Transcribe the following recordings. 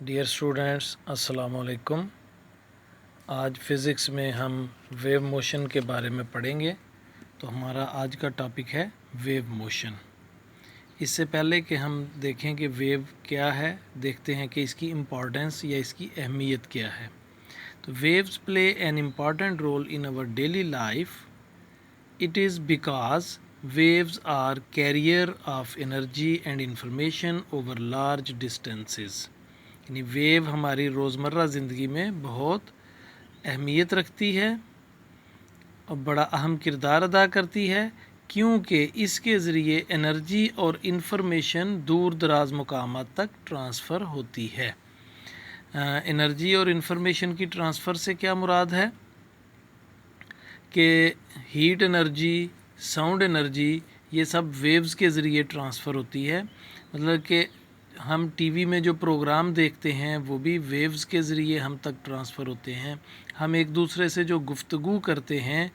Dear students, अस्सलाम वालेकुम। आज फ़िज़िक्स में हम वेव मोशन के बारे में पढ़ेंगे। तो हमारा आज का टॉपिक है वेव मोशन। इससे पहले कि हम देखें कि वेव क्या है, देखते हैं कि इसकी इम्पॉर्टेंस या इसकी अहमियत क्या है। तो waves play an important role in our daily life. It is because waves are carrier of energy and information over large distances। यानी वेव हमारी रोज़मर्रा ज़िंदगी में बहुत अहमियत रखती है और बड़ा अहम किरदार अदा करती है, क्योंकि इसके ज़रिए एनर्जी और इन्फॉर्मेशन दूर दराज मुकामात तक ट्रांसफ़र होती है। एनर्जी और इन्फॉर्मेशन की ट्रांसफ़र से क्या मुराद है कि हीट एनर्जी, साउंड एनर्जी, ये सब वेव्स के ज़रिए ट्रांसफ़र होती है। मतलब कि हम टीवी में जो प्रोग्राम देखते हैं वो भी वेव्स के ज़रिए हम तक ट्रांसफ़र होते हैं। हम एक दूसरे से जो गुफ्तगू करते हैं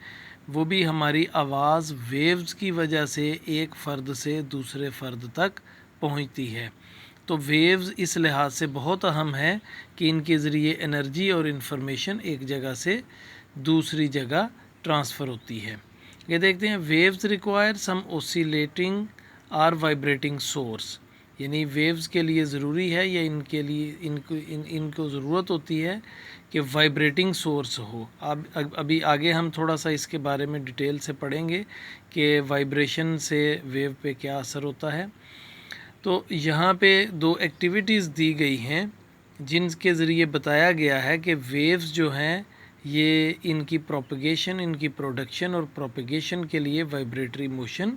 वो भी हमारी आवाज़ वेव्स की वजह से एक फ़र्द से दूसरे फ़र्द तक पहुंचती है। तो वेव्स इस लिहाज से बहुत अहम है कि इनके ज़रिए एनर्जी और इन्फॉर्मेशन एक जगह से दूसरी जगह ट्रांसफ़र होती है। ये देखते हैं, waves require some oscillating or vibrating source. यानी वेव्स के लिए ज़रूरी है या इनके लिए इनको ज़रूरत होती है कि वाइब्रेटिंग सोर्स हो। अब अभी आगे हम थोड़ा सा इसके बारे में डिटेल से पढ़ेंगे कि वाइब्रेशन से वेव पे क्या असर होता है। तो यहाँ पे दो एक्टिविटीज़ दी गई हैं जिनके ज़रिए बताया गया है कि वेव्स जो हैं ये इनकी प्रोपगेशन, इनकी प्रोडक्शन और प्रोपगेशन के लिए वाइब्रेटरी मोशन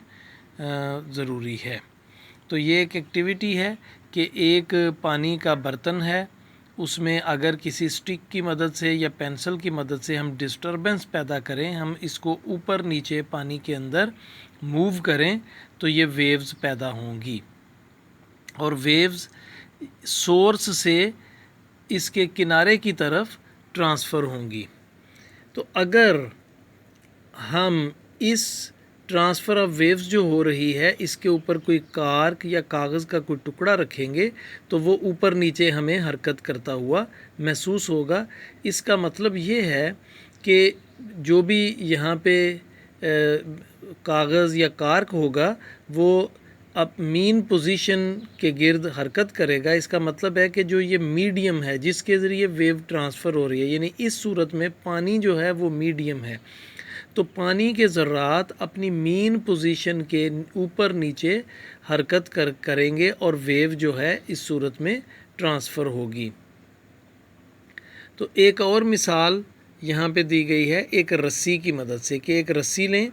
ज़रूरी है। तो ये एक एक्टिविटी है कि एक पानी का बर्तन है, उसमें अगर किसी स्टिक की मदद से या पेंसिल की मदद से हम डिस्टरबेंस पैदा करें, हम इसको ऊपर नीचे पानी के अंदर मूव करें, तो ये वेव्स पैदा होंगी। और वेव्स सोर्स से इसके किनारे की तरफ ट्रांसफ़र होंगी। तो अगर हम इस ट्रांसफ़र ऑफ वेव्स जो हो रही है इसके ऊपर कोई कार्क या कागज़ का कोई टुकड़ा रखेंगे तो वो ऊपर नीचे हमें हरकत करता हुआ महसूस होगा। इसका मतलब ये है कि जो भी यहाँ पे कागज़ या कार्क होगा वो अब मीन पोजीशन के गिर्द हरकत करेगा। इसका मतलब है कि जो ये मीडियम है जिसके ज़रिए वेव ट्रांसफ़र हो रही है, यानी इस सूरत में पानी जो है वो मीडियम है, तो पानी के ज़र्रात अपनी मीन पोजीशन के ऊपर नीचे हरकत करेंगे और वेव जो है इस सूरत में ट्रांसफ़र होगी। तो एक और मिसाल यहाँ पे दी गई है एक रस्सी की मदद से, कि एक रस्सी लें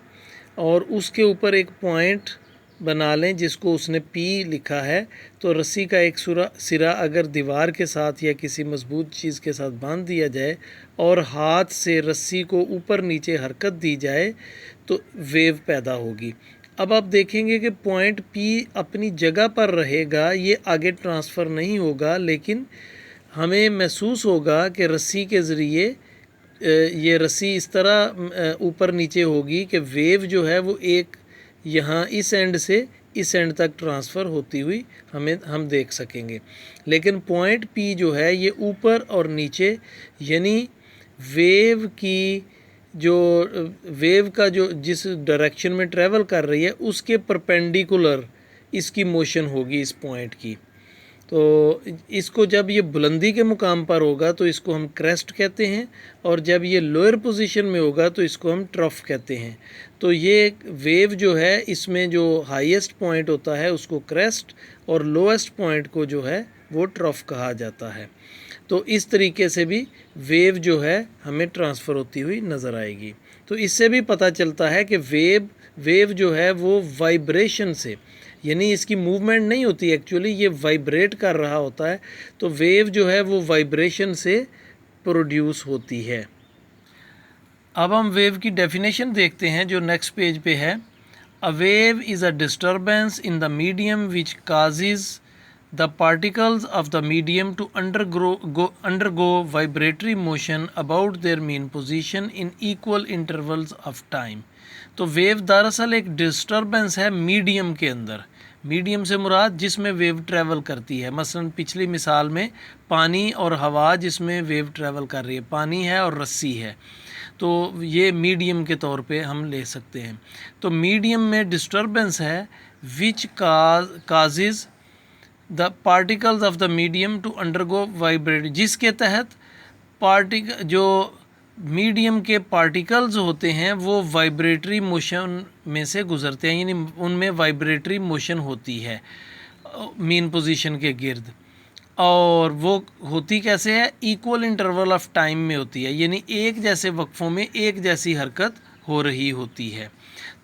और उसके ऊपर एक पॉइंट बना लें जिसको उसने पी लिखा है। तो रस्सी का एक सिरा अगर दीवार के साथ या किसी मजबूत चीज़ के साथ बांध दिया जाए और हाथ से रस्सी को ऊपर नीचे हरकत दी जाए तो वेव पैदा होगी। अब आप देखेंगे कि पॉइंट पी अपनी जगह पर रहेगा, ये आगे ट्रांसफ़र नहीं होगा, लेकिन हमें महसूस होगा कि रस्सी के ज़रिए ये रस्सी इस तरह ऊपर नीचे होगी कि वेव जो है वो एक यहाँ इस एंड से इस एंड तक ट्रांसफ़र होती हुई हम देख सकेंगे। लेकिन पॉइंट पी जो है ये ऊपर और नीचे, यानी वेव की जो वेव का जो जिस डायरेक्शन में ट्रैवल कर रही है उसके परपेंडिकुलर इसकी मोशन होगी इस पॉइंट की। तो इसको जब ये बुलंदी के मुकाम पर होगा तो इसको हम क्रेस्ट कहते हैं, और जब ये लोअर पोजीशन में होगा तो इसको हम ट्रफ कहते हैं। तो ये वेव जो है इसमें जो हाईएस्ट पॉइंट होता है उसको क्रेस्ट और लोएस्ट पॉइंट को जो है वो ट्रफ कहा जाता है। तो इस तरीके से भी वेव जो है हमें ट्रांसफ़र होती हुई नज़र आएगी। तो इससे भी पता चलता है कि वेव जो है वो वाइब्रेशन से, यानी इसकी मूवमेंट नहीं होती, एक्चुअली ये वाइब्रेट कर रहा होता है। तो वेव जो है वो वाइब्रेशन से प्रोड्यूस होती है। अब हम वेव की डेफिनेशन देखते हैं जो नेक्स्ट पेज पे है। A wave is a disturbance in the medium which causes the particles of the medium to undergo vibratory motion about their mean position in equal intervals of time। तो wave दरअसल एक disturbance है medium के अंदर। Medium से मुराद जिसमें wave travel करती है। मसलन पिछली मिसाल में पानी और हवा जिसमें वेव ट्रैवल कर रही है, पानी है और रस्सी है, तो ये मीडियम के तौर पे हम ले सकते हैं। तो मीडियम में डिस्टर्बेंस है which causes the particles of the medium to undergo vibrate, जिसके तहत जो मीडियम के पार्टिकल्स होते हैं वो वाइब्रेटरी मोशन में से गुजरते हैं, यानी उनमें वाइब्रेटरी मोशन होती है मीन पोजीशन के गिर्द। और वो होती कैसे है? इक्वल इंटरवल ऑफ टाइम में होती है, यानी एक जैसे वक्फों में एक जैसी हरकत हो रही होती है।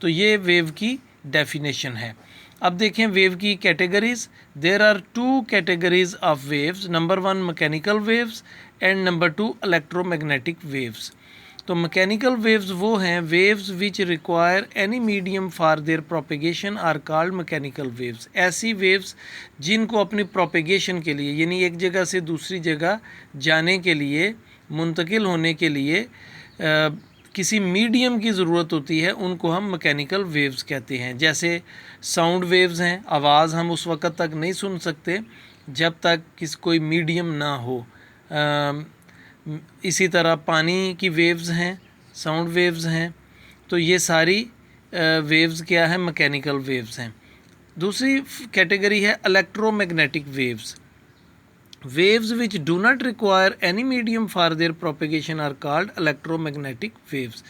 तो ये वेव की डेफिनेशन है। अब देखें वेव की categories. There are 2 categories of waves, number 1 mechanical waves and number 2 electromagnetic waves. तो मैकेनिकल वेव्स वो हैं waves which require any medium for their propagation are called mechanical waves. ऐसी वेव्स जिनको अपनी प्रोपेगेशन के लिए, यानी एक जगह से दूसरी जगह जाने के लिए, मुंतकिल होने के लिए किसी मीडियम की ज़रूरत होती है, उनको हम मैकेनिकल वेव्स कहते हैं। जैसे साउंड वेव्स हैं, आवाज़ हम उस वक़्त तक नहीं सुन सकते जब तक कोई मीडियम ना हो। इसी तरह पानी की वेव्स हैं, साउंड वेव्स हैं। तो ये सारी वेव्स क्या है? मैकेनिकल वेव्स हैं। दूसरी कैटेगरी है electromagnetic waves. Waves which do not require any medium for their propagation are called electromagnetic waves।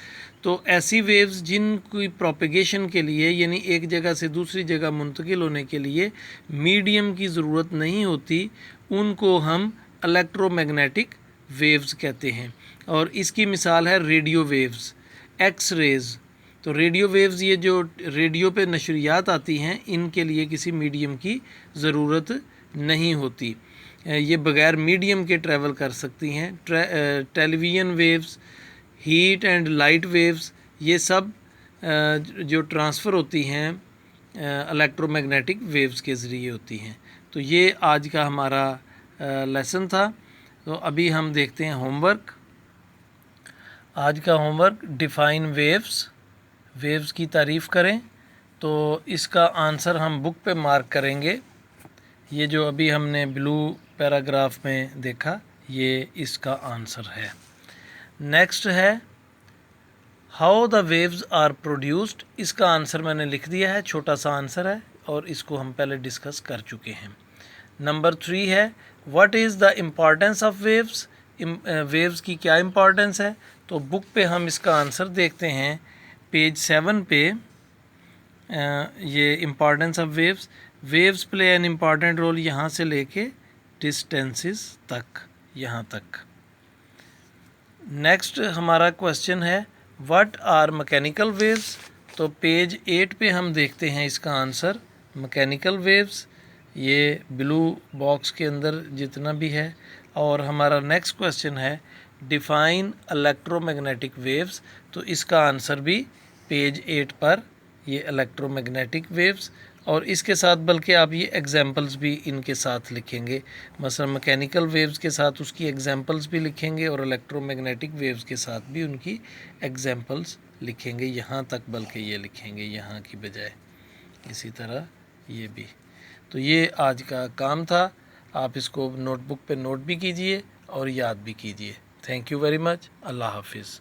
तो ऐसी वेव्स जिनकी प्रोपेगेशन के लिए, यानी एक जगह से दूसरी जगह मुंतकिल होने के लिए मीडियम की ज़रूरत नहीं होती, उनको हम इलेक्ट्रोमैग्नेटिक वेव्स कहते हैं। और इसकी मिसाल है रेडियो वेव्स, एक्स रेज़। तो रेडियो वेव्स ये जो रेडियो पे नशरियात आती हैं, इनके लिए किसी मीडियम की ज़रूरत नहीं होती, ये बग़ैर मीडियम के ट्रैवल कर सकती हैं। Television waves, heat and light waves, ये सब जो ट्रांसफ़र होती हैं इलेक्ट्रोमैग्नेटिक वेव्स के ज़रिए होती हैं। तो ये आज का हमारा लेसन था। तो अभी हम देखते हैं होमवर्क। आज का होमवर्क डिफ़ाइन वेव्स, वेव्स की तारीफ़ करें। तो इसका आंसर हम बुक पे मार्क करेंगे। ये जो अभी हमने ब्लू पैराग्राफ में देखा, ये इसका आंसर है। नेक्स्ट है how the waves are produced. इसका आंसर मैंने लिख दिया है, छोटा सा आंसर है और इसको हम पहले डिस्कस कर चुके हैं। नंबर 3 है what is the importance of waves. Waves की क्या इम्पॉर्टेंस है? तो बुक पे हम इसका आंसर देखते हैं पेज 7 पे। ये importance of waves, waves play an important role यहाँ से लेके डिस्टेंसेस तक, यहाँ तक। नेक्स्ट हमारा क्वेश्चन है व्हाट आर मैकेनिकल वेव्स। तो पेज 8 पे हम देखते हैं इसका आंसर मैकेनिकल वेव्स, ये ब्लू बॉक्स के अंदर जितना भी है। और हमारा नेक्स्ट क्वेश्चन है डिफ़ाइन इलेक्ट्रोमैग्नेटिक वेव्स। तो इसका आंसर भी पेज 8 पर, ये इलेक्ट्रोमैग्नेटिक वेव्स। और इसके साथ बल्कि आप ये एग्जांपल्स भी इनके साथ लिखेंगे, मसलन मैकेनिकल वेव्स के साथ उसकी एग्जांपल्स भी लिखेंगे और इलेक्ट्रोमैग्नेटिक वेव्स के साथ भी उनकी एग्जांपल्स लिखेंगे। यहाँ तक बल्कि ये लिखेंगे यहाँ की बजाय, इसी तरह ये भी। तो ये आज का काम था। आप इसको नोटबुक पे नोट भी कीजिए और याद भी कीजिए। Thank you very much. अल्लाह हाफिज़।